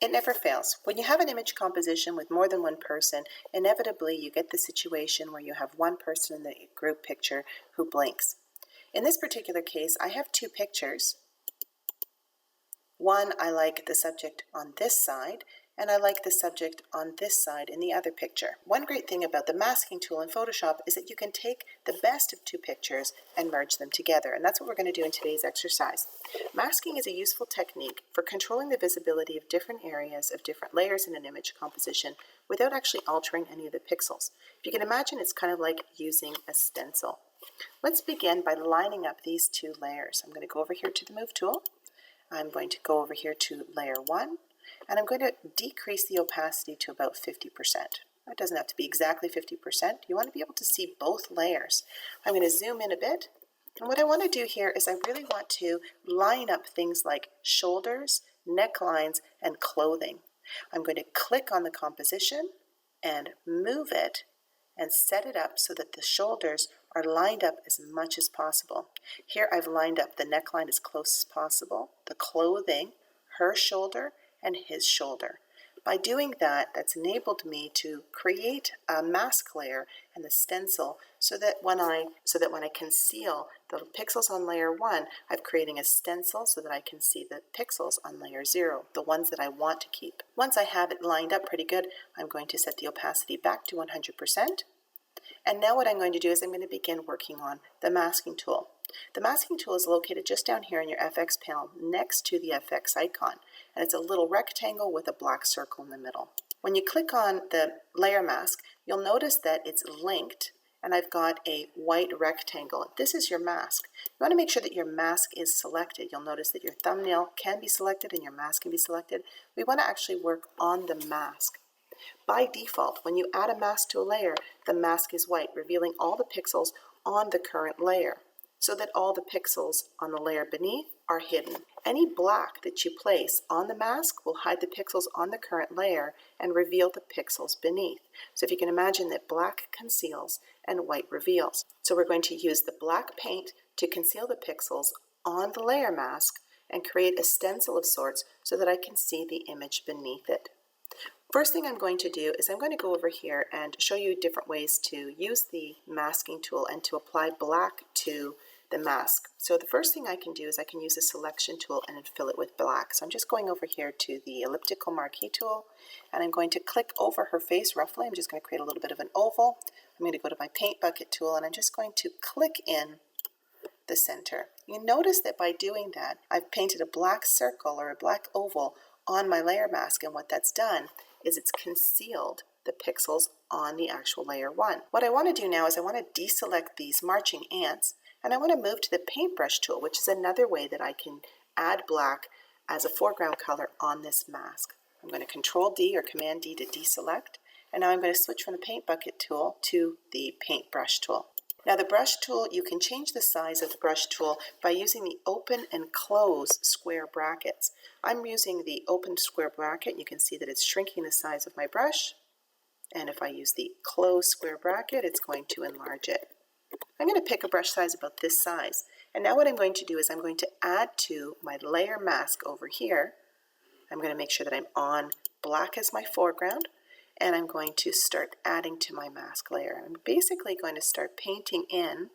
It never fails. When you have an image composition with more than one person, inevitably you get the situation where you have one person in the group picture who blinks. In this particular case, I have two pictures. One, I like the subject on this side, and I like the subject on this side in the other picture. One great thing about the masking tool in Photoshop is that you can take the best of two pictures and merge them together, and that's what we're going to do in today's exercise. Masking is a useful technique for controlling the visibility of different areas of different layers in an image composition without actually altering any of the pixels. If you can imagine, it's kind of like using a stencil. Let's begin by lining up these two layers. I'm going to go over here to the Move tool. I'm going to go over here to layer 1, and I'm going to decrease the opacity to about 50%. It doesn't have to be exactly 50%. You want to be able to see both layers. I'm going to zoom in a bit, and what I want to do here is I really want to line up things like shoulders, necklines, and clothing. I'm going to click on the composition and move it and set it up so that the shoulders are lined up as much as possible. Here I've lined up the neckline as close as possible, the clothing, her shoulder, and his shoulder. By doing that, that's enabled me to create a mask layer and the stencil so that when I conceal the pixels on layer 1, I'm creating a stencil so that I can see the pixels on layer 0, the ones that I want to keep. Once I have it lined up pretty good, I'm going to set the opacity back to 100%. And now what I'm going to do is I'm going to begin working on the masking tool. The masking tool is located just down here in your FX panel next to the FX icon, and it's a little rectangle with a black circle in the middle. When you click on the layer mask, you'll notice that it's linked, and I've got a white rectangle. This is your mask. You want to make sure that your mask is selected. You'll notice that your thumbnail can be selected and your mask can be selected. We want to actually work on the mask. By default, when you add a mask to a layer, the mask is white, revealing all the pixels on the current layer, so that all the pixels on the layer beneath are hidden. Any black that you place on the mask will hide the pixels on the current layer and reveal the pixels beneath. So if you can imagine that black conceals and white reveals. So we're going to use the black paint to conceal the pixels on the layer mask and create a stencil of sorts so that I can see the image beneath it. First thing I'm going to do is I'm going to go over here and show you different ways to use the masking tool and to apply black to the mask. So the first thing I can do is I can use the selection tool and then fill it with black. So I'm just going over here to the elliptical marquee tool, and I'm going to click over her face roughly. I'm just going to create a little bit of an oval. I'm going to go to my paint bucket tool, and I'm just going to click in the center. You notice that by doing that, I've painted a black circle or a black oval on my layer mask, and what that's done is it's concealed the pixels on the actual layer 1. What I want to do now is I want to deselect these marching ants, and I want to move to the paintbrush tool, which is another way that I can add black as a foreground color on this mask. I'm going to Control D or Command D to deselect, and now I'm going to switch from the paint bucket tool to the paintbrush tool. Now the brush tool, you can change the size of the brush tool by using the open and close square brackets. I'm using the open square bracket. You can see that it's shrinking the size of my brush. And if I use the close square bracket, it's going to enlarge it. I'm going to pick a brush size about this size. And now what I'm going to do is I'm going to add to my layer mask over here. I'm going to make sure that I'm on black as my foreground. And I'm going to start adding to my mask layer. I'm basically going to start painting in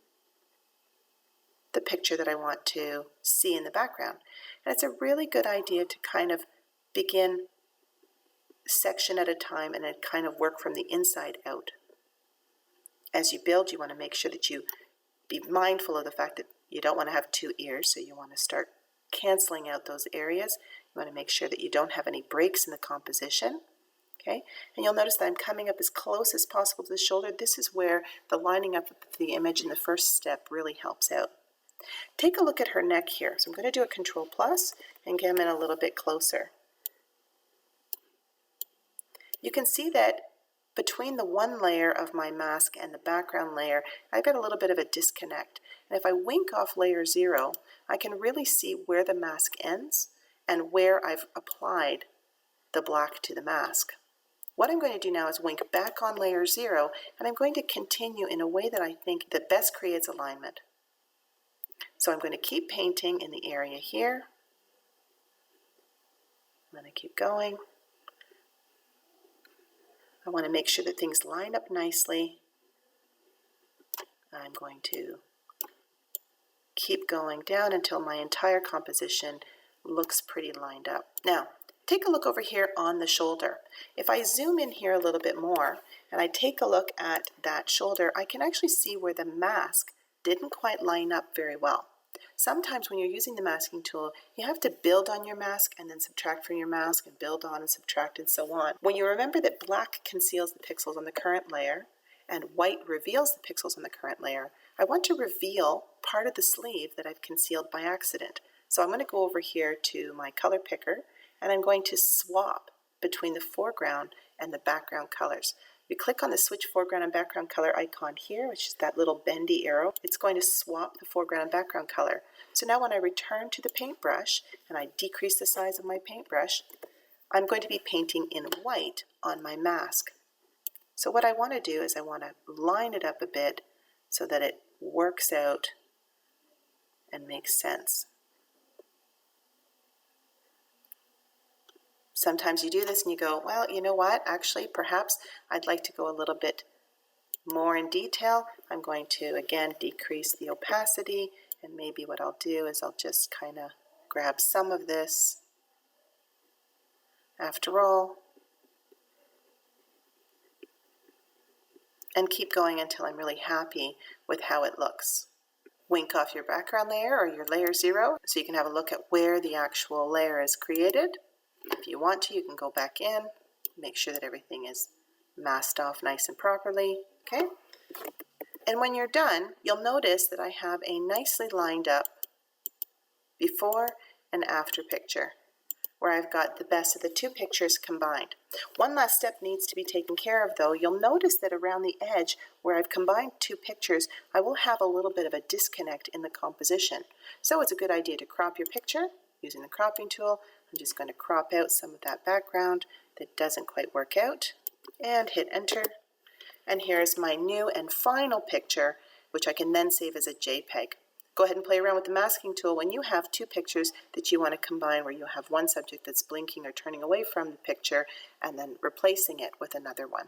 the picture that I want to see in the background. And it's a really good idea to kind of begin section at a time and then kind of work from the inside out. As you build, you want to make sure that you be mindful of the fact that you don't want to have two ears, so you want to start canceling out those areas. You want to make sure that you don't have any breaks in the composition. Okay, and you'll notice that I'm coming up as close as possible to the shoulder. This is where the lining up of the image in the first step really helps out. Take a look at her neck here. So I'm going to do a Control Plus and get them in a little bit closer. You can see that between the one layer of my mask and the background layer, I've got a little bit of a disconnect. And if I wink off layer 0, I can really see where the mask ends and where I've applied the black to the mask. What I'm going to do now is wink back on layer 0, and I'm going to continue in a way that I think that best creates alignment. So I'm going to keep painting in the area here. I'm going to keep going. I want to make sure that things line up nicely. I'm going to keep going down until my entire composition looks pretty lined up. Now, take a look over here on the shoulder. If I zoom in here a little bit more and I take a look at that shoulder, I can actually see where the mask didn't quite line up very well. Sometimes when you're using the masking tool, you have to build on your mask and then subtract from your mask and build on and subtract and so on. When you remember that black conceals the pixels on the current layer and white reveals the pixels on the current layer, I want to reveal part of the sleeve that I've concealed by accident. So I'm going to go over here to my color picker and I'm going to swap between the foreground and the background colors. You click on the switch foreground and background color icon here, which is that little bendy arrow. It's going to swap the foreground and background color. So now when I return to the paintbrush and I decrease the size of my paintbrush, I'm going to be painting in white on my mask. So what I want to do is I want to line it up a bit so that it works out and makes sense. Sometimes you do this and you go, well, you know what, actually perhaps I'd like to go a little bit more in detail. I'm going to again decrease the opacity, and maybe what I'll do is I'll just kind of grab some of this. After all, and keep going until I'm really happy with how it looks. Wink off your background layer or your layer 0 so you can have a look at where the actual layer is created. If you want to, you can go back in, make sure that everything is masked off nice and properly, okay? And when you're done, you'll notice that I have a nicely lined up before and after picture, where I've got the best of the two pictures combined. One last step needs to be taken care of though. You'll notice that around the edge where I've combined two pictures, I will have a little bit of a disconnect in the composition. So it's a good idea to crop your picture using the cropping tool. I'm just going to crop out some of that background that doesn't quite work out and hit enter. And here's my new and final picture, which I can then save as a JPEG. Go ahead and play around with the masking tool when you have two pictures that you want to combine, where you have one subject that's blinking or turning away from the picture and then replacing it with another one.